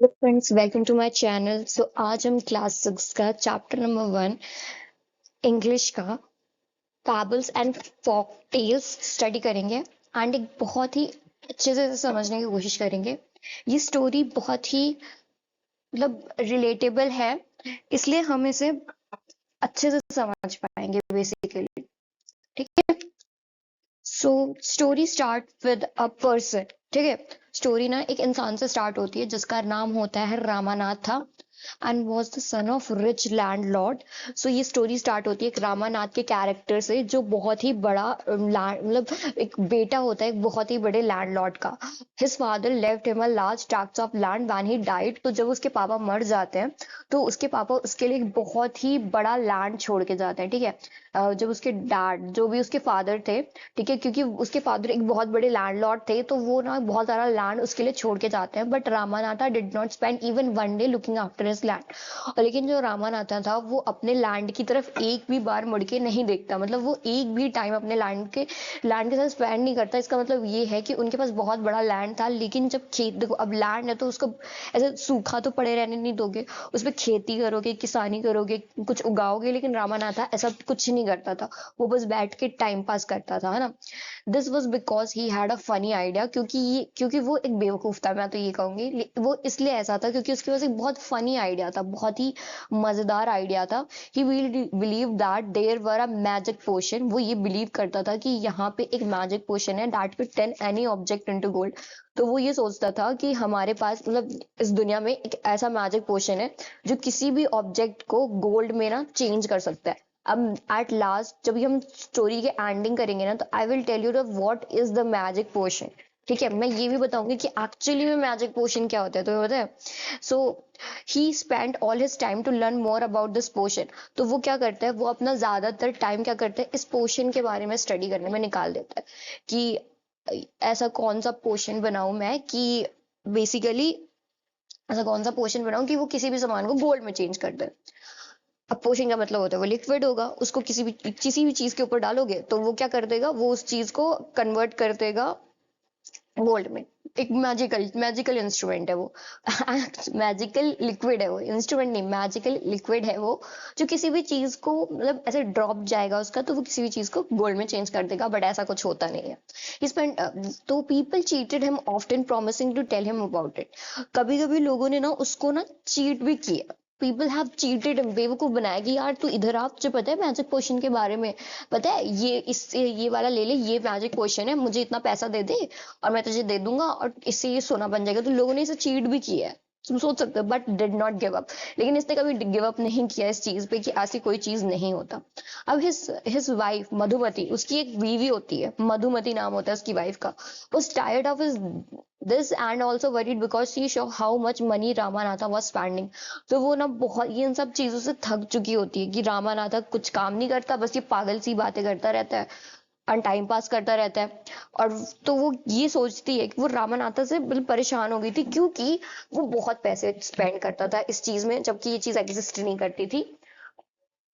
Hello friends, welcome to my channel. आज हम class 6 का चैप्टर नंबर 1 इंग्लिश का फैबल्स एंड फोक टेल्स स्टडी करेंगे एंड एक बहुत ही अच्छे से समझने की कोशिश करेंगे। ये स्टोरी बहुत ही रिलेटेबल है, इसलिए हम इसे अच्छे से समझ पाएंगे बेसिकली। ठीक है। Story start with a person. ठीक है। स्टोरी ना एक इंसान से स्टार्ट होती है जिसका नाम होता है रामानाथ था and was the son of rich land Lord. ये स्टोरी स्टार्ट होती है एक रामानाथ के कैरेक्टर से जो बहुत ही बड़ा एक बेटा होता है एक बहुत ही बड़े लैंड लॉर्ड का। His father left him a large tracts of land when he died. तो जब उसके पापा मर जाते हैं तो उसके पापा उसके लिए एक बहुत ही बड़ा लैंड छोड़ के जाते हैं। ठीक है। जब उसके डैड जो भी उसके फादर थे, ठीक है, क्योंकि उसके फादर एक बहुत बड़े लैंडलॉर्ड थे तो वो ना बहुत सारा लैंड उसके लिए छोड़ के जाते हैं। But Ramanatha did not spend even one day looking after his land. और लेकिन जो रामानाथा था वो अपने लैंड की तरफ एक भी बार मुड़ के नहीं देखता। मतलब वो एक भी टाइम अपने लैंड के साथ स्पेंड नहीं करता। इसका मतलब ये है कि उनके पास बहुत बड़ा लैंड था, लेकिन जब खेत देखो अब लैंड है तो उसको ऐसे सूखा तो पड़े रहने नहीं दोगे। उसमें खेती करोगे, किसानी करोगे, कुछ उगाओगे, लेकिन रामानाथा ऐसा कुछ नहीं करता था। वो बस बैठ के टाइम पास करता था, है ना। This was because he had a funny idea. क्योंकि वो एक बेवकूफ था, मैं तो ये कहूंगी। वो इसलिए ऐसा था क्योंकि उसके पास एक बहुत फनी आइडिया था, बहुत ही मजेदार आइडिया था। He believe that there were a magic potion. वो ये बिलीव करता था कि यहाँ पे एक मैजिक पोशन है that could turn any object into gold। तो वो ये सोचता था कि हमारे पास इस दुनिया में एक ऐसा मैजिक पोशन है जो किसी भी ऑब्जेक्ट को गोल्ड में ना चेंज कर सकता है। अब एट लास्ट जब भी हम स्टोरी के एंडिंग करेंगे ना तो I will tell you what is the magic potion. ठीक है। मैं ये भी बताऊंगी कि एक्चुअली में मैजिक पोशन क्या होता है, तुम्हें पता है। So he spend all his time to learn more about this potion. तो वो क्या करता है, वो अपना ज्यादातर टाइम क्या करता है, इस पोशन के बारे में स्टडी करने में निकाल देता है कि ऐसा कौन सा पोशन बनाऊं मैं कि बेसिकली ऐसा कौन सा पोशन बनाऊं कि वो किसी भी सामान को गोल्ड में चेंज कर दे। अब पोषण का मतलब होता है वो लिक्विड होगा, उसको किसी भी चीज के ऊपर डालोगे तो वो क्या कर देगा, वो उस चीज को कन्वर्ट कर देगा गोल्ड में। एक मैजिकल मैजिकल इंस्ट्रूमेंट है वो। मैजिकल लिक्विड है वो, इंस्ट्रूमेंट नहीं, मैजिकल लिक्विड है वो, जो किसी भी चीज को ऐसे ड्रॉप जाएगा उसका तो वो किसी भी चीज को गोल्ड में चेंज कर देगा। बट ऐसा कुछ होता नहीं है। तो people cheated him often promising to tell him about it. कभी कभी लोगों ने ना उसको ना चीट भी किया। पीपल हैव चीटेड हिम, बेवकूफ बनाया कि यार तू इधर आ, तुझे पता है मैजिक पोशन के बारे में, पता है ये इससे ये वाला ले ले, ये मैजिक पोशन है, मुझे इतना पैसा दे दे और मैं तुझे दे दूंगा और इससे ये सोना बन जाएगा। तो लोगों ने इसे चीट भी किया है, तुम सोच सकते हो, but did not give up. लेकिन इसने कभी गिव अप नहीं किया इस चीज पे कि ऐसी कोई चीज नहीं होता। अब हिज वाइफ मधुमती, उसकी एक बीवी होती है, मधुमती नाम होता है उसकी वाइफ का। was tired of his this and also worried because she saw how much money Ramanatha was spending। तो वो ना बहुत ये इन सब चीजों से थक चुकी होती है कि रामानाथा कुछ काम नहीं करता, बस ये पागल सी बातें करता रहता है और टाइम पास करता रहता है। और तो वो ये सोचती है कि वो रामानाथा से बिल्कुल परेशान हो गई थी क्योंकि वो बहुत पैसे स्पेंड करता था इस चीज में, जबकि ये चीज एग्जिस्ट नहीं करती थी।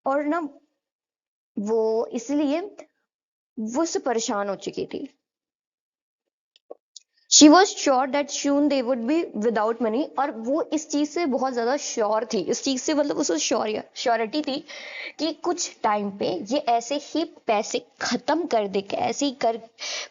और ना वो इसलिए वो उससे परेशान हो चुकी थी। She was sure that soon they would be without money। और वो इस चीज से बहुत ज्यादा श्योर थी, इस चीज से उसे श्योरिटी थी कि कुछ टाइम पे ये ऐसे ही पैसे खत्म कर देगा, ऐसे ही कर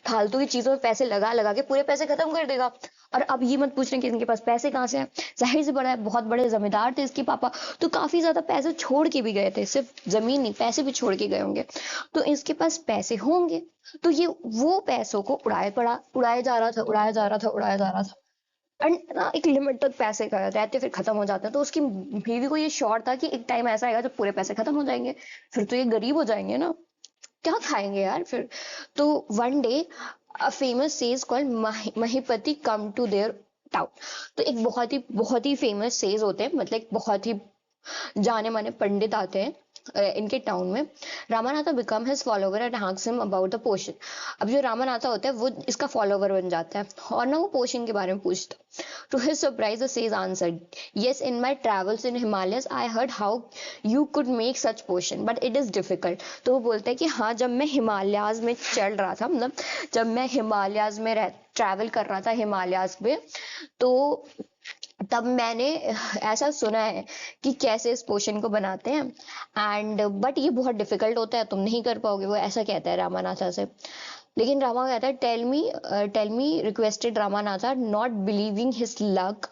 फालतू की चीजों में पैसे लगा लगा के पूरे पैसे खत्म कर देगा। और अब ये मत पूछने कि इनके पास पैसे कहाँ से हैं। जाहिर सी बड़ा है, बहुत बड़े जमींदार थे इसके पापा, तो काफी ज्यादा पैसे छोड़ के भी गए थे, सिर्फ जमीन नहीं पैसे भी छोड़ के गए होंगे। तो इसके पास पैसे होंगे। तो ये वो पैसों को उड़ाया जा रहा था, उड़ाया जा रहा था, उड़ाया जा रहा था। एंड ना एक लिमिट तक पैसे रहते फिर खत्म हो जाते हैं। तो उसकी बीवी को ये श्योर था कि एक टाइम ऐसा आएगा जब पूरे पैसे खत्म हो जाएंगे, फिर तो ये गरीब हो जाएंगे ना, क्या खाएंगे यार फिर। तो one day a famous sage called Mahipati come to their town. तो एक बहुत ही फेमस सेज होते हैं, मतलब एक बहुत ही जाने माने पंडित आते हैं इनके टाउन में। Ramanatha become his follower and asks him about the potion. अब जो रामानाथा होता है वो इसका फॉलोवर बन जाता है और ना वो पोशन के बारे में पूछता। To his surprise the sage answered, yes in my travels in Himalayas I heard how you could make such potion but it is difficult. तो वो बोलता है कि हाँ, जब मैं हिमालयाज में चल रहा था, मतलब जब मैं हिमालयाज में ट्रैवल कर रहा था हिमालयाज में, तो तब मैंने ऐसा सुना है कि कैसे इस पोशन को बनाते हैं, एंड बट ये बहुत डिफिकल्ट होता है, तुम नहीं कर पाओगे, वो ऐसा कहता है रामानाथा से। लेकिन रामा कहता है, tell me, requested Ramanatha, not believing his luck.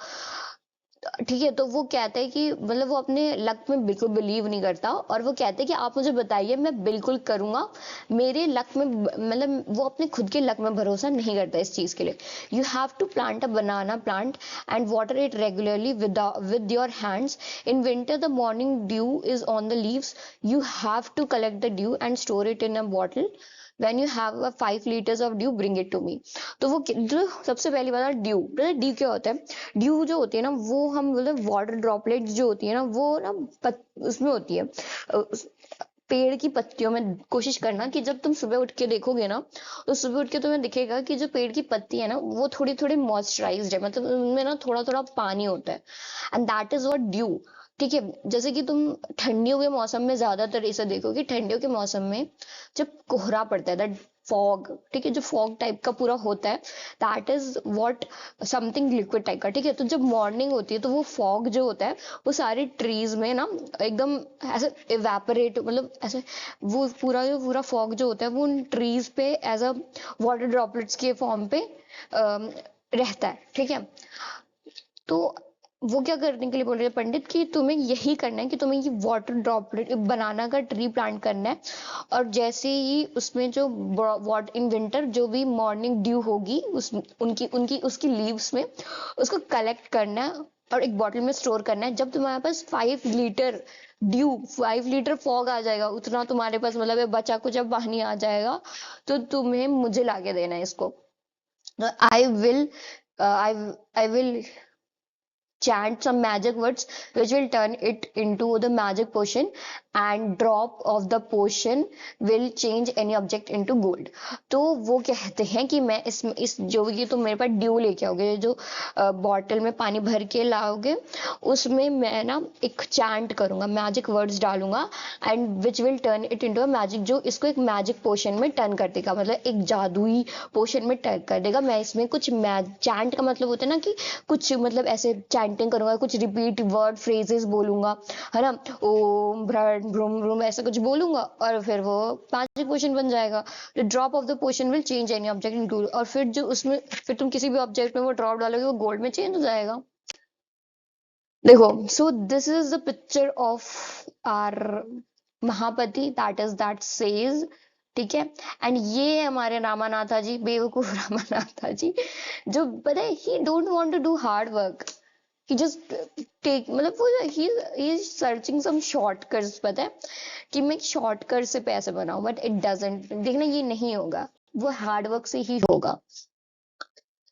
ठीक है, तो वो कहते हैं कि मतलब वो अपने लक में बिल्कुल बिलीव नहीं करता, और वो कहते हैं कि आप मुझे बताइए, मैं बिल्कुल करूंगा। मेरे लक में मतलब वो अपने खुद के लक में भरोसा नहीं करता इस चीज के लिए। You have to plant a banana plant and water it regularly with your hands. In winter the morning dew is on the leaves. You have to collect the dew and store it in a bottle. When you have a 5 liters of dew, bring it to me. तो वो जो सबसे पहली बात है due, due क्या होता है? ड्यू जो होती है ना, वो हम मतलब वाटर ड्रॉपलेट जो होती है ना, वो ना उसमें होती है, पेड़ की पत्तियों में। कोशिश करना कि जब तुम सुबह उठ के देखोगे ना, तो सुबह उठ के तुम्हें दिखेगा कि जो पेड़ की पत्ती है ना, वो थोड़ी थोड़ी मॉइस्चराइज्ड है, मतलब उनमें ना थोड़ा थोड़ा पानी होता है, and that is what due. ठीक है, जैसे कि तुम ठंडियों के मौसम में ज्यादातर इसे देखोगे, ठंडियों के मौसम में जब कोहरा पड़ता है, दैट फॉग, ठीक है, जो फॉग टाइप का पूरा होता है, that is what, something liquid type का। ठीक है, तो जब मॉर्निंग होती है तो वो फॉग जो होता है, वो सारे ट्रीज में ना एकदम ऐसे इवेपोरेट, मतलब ऐसे वो पूरा फॉग जो होता है वो उन ट्रीज पे एज अ वाटर ड्रॉपलेट्स के फॉर्म पे रहता है। ठीक है, तो वो क्या करने के लिए बोल रहे हैं पंडित कि तुम्हें यही करना है, कि तुम्हें ये वाटर ड्रॉपलेट बनाना का ट्री प्लांट करना है, और जैसे ही उसमें जो वॉट इन विंटर जो भी मॉर्निंग ड्यू होगी उस उनकी उनकी उसकी लीव्स में, उसको कलेक्ट करना है और एक बॉटल में स्टोर करना है। जब तुम्हारे पास 5 लीटर ड्यू, 5 लीटर फॉग आ जाएगा, उतना तुम्हारे पास मतलब है बचा कुछ अब पानी आ जाएगा, तो तुम्हें मुझे लाके देना है इसको। I will I I will chant some magic words which will turn it into the magic potion, and drop of the potion will change any object into gold. तो वो कहते हैं कि मैं इस जो ये तुम मेरे पास ड्यू लेके आओगे, जो बॉटल में पानी भर के लाओगे, उसमें मैं ना एक चैंट करूंगा, मैजिक वर्ड्स डालूंगा, and which will turn it into a magic, जो इसको एक मैजिक पोशन में टर्न कर देगा, मतलब एक जादुई पोशन में टर्न कर देगा। मैं इसमें कुछ चैंट का मतलब होता है ना कि कुछ मतलब ऐसे चैंटिंग करूंगा, कुछ रिपीट वर्ड फ्रेजेस बोलूंगा, है ना, ओम भ्रम भ्रूम भ्रूम ऐसा कुछ बोलूंगा, और फिर वो मैजिक पोशन बन जाएगा। The drop of the potion will change any object in gold, और फिर जो उसमें फिर तुम किसी भी ऑब्जेक्ट में वो ड्रॉप डालोगे, वो गोल्ड में चेंज हो जाएगा। देखो, so this is the picture of our Mahapati, that is that sage. ठीक है, एंड ये हमारे रामानाथा जी, बेवकूफ रामानाथा जी, जो पता है he don't want to do hard work, he just take, मतलब वो he is searching some shortcuts, पता है कि मैं शॉर्टकट से पैसे बनाऊं, बट इट डजंट, देखना ये नहीं होगा, वो हार्ड वर्क से ही होगा।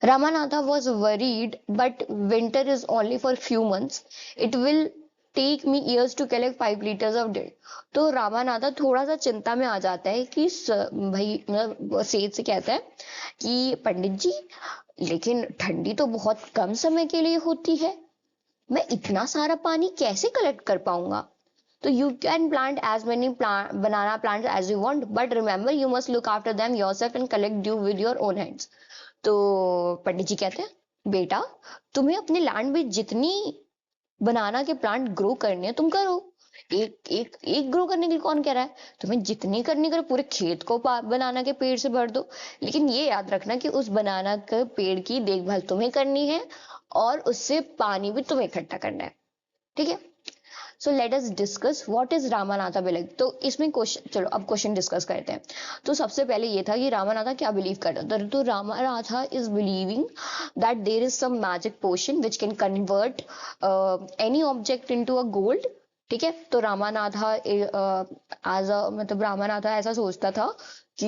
Ramanatha was worried, but winter is only for few months. It will take me years to collect 5 liters of dew. तो रामानाथा थोड़ा सा चिंता में आ जाता है कि भाई मतलब सेठ से कहता है कि पंडित जी, लेकिन ठंडी तो बहुत कम समय के लिए होती है, मैं इतना सारा पानी कैसे कलेक्ट कर पाऊंगा? तो you can plant as many banana plant as you want, but remember you must look after them yourself and collect dew with your own hands. तो पंडित जी कहते हैं, बेटा, तुम्हें अपने लैंड में जितनी बनाना के प्लांट ग्रो करने हैं तुम करो, एक एक एक ग्रो करने के लिए कौन कह रहा है? तुम्हें जितनी करनी करो, पूरे खेत को बनाना के पेड़ से भर दो, लेकिन ये याद रखना कि उस बनाना के पेड़ की देखभाल तुम्हें करनी है, और उससे पानी भी तुम्हें इकट्ठा करना है। ठीक है, so let us discuss what is Ramanatha believe. तो इसमें क्वेश्चन, चलो अब क्वेश्चन डिस्कस करते हैं। तो सबसे पहले ये था कि रामानाथा क्या बिलीव करता था। तो Ramanatha is believing that there is some magic potion which can convert any object into a gold. ठीक है, तो रामानाथा एज अ मतलब रामानाथा ऐसा सोचता था कि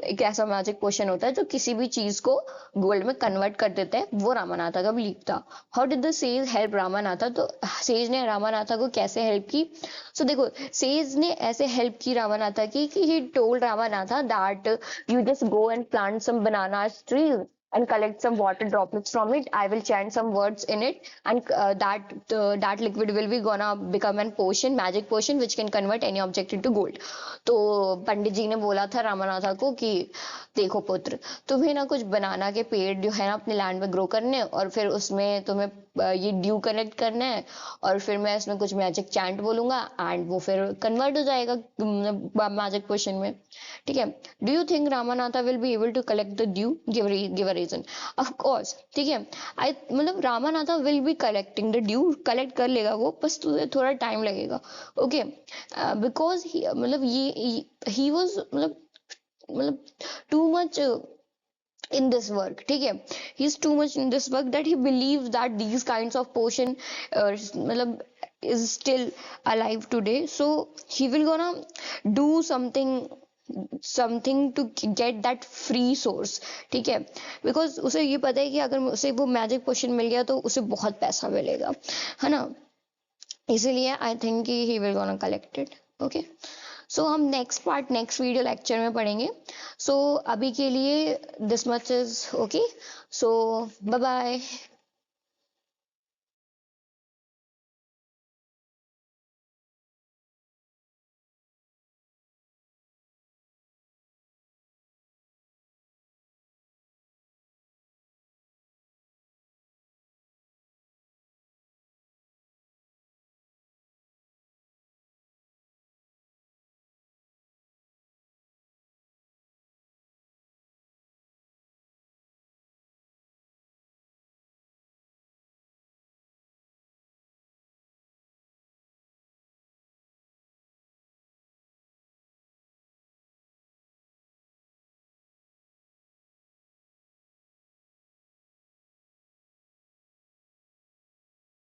एक ऐसा मैजिक पोशन होता है जो किसी भी चीज को गोल्ड में कन्वर्ट कर देता है, वो रामानाथा का बिलीव था। How did the sage help Ramanatha? तो सेज ने रामानाथा को कैसे हेल्प की? सो देखो, सेज ने ऐसे हेल्प की रामानाथा की कि he told Ramanatha that you just go and plant some banana trees and collect some water droplets from it. I will chant some words in it, and that liquid will be gonna become an potion, magic potion, which can convert any object into gold. तो पंडित जी ने बोला था रामानाथा को कि देखो पुत्र, तुम्हें ना कुछ बनाना के पेड़ जो है ना अपने लैंड में ग्रो करने, और फिर उसमें तुम्हें ये ड्यू कलेक्ट करना है और फिर मैं इसमें कुछ मैजिक चैंट बोलूंगा एंड वो फिर कन्वर्ट हो जाएगा मैजिक पोशन में। ठीक है, do you think Ramanatha will be able to collect the dew? Give a reason. Of course, ठीक है, आई मतलब Ramanatha will be collecting the dew, collect कर लेगा वो, बस तुझे थोड़ा टाइम लगेगा। ओके, बिकॉज मतलब ये ही वाज मतलब too much in this work, ठीक है, he's too much in this work that he believes that these kinds of potion मतलब is still alive today, so he will gonna do something to get that free source। ठीक है, because उसे ये पता है कि अगर उसे वो मैजिक पोशन मिल गया तो उसे बहुत पैसा मिलेगा, है ना, इसीलिए I think he will gonna collect it. Okay, so हम next part next video lecture में पढ़ेंगे। सो अभी के लिए this much is okay, so bye bye.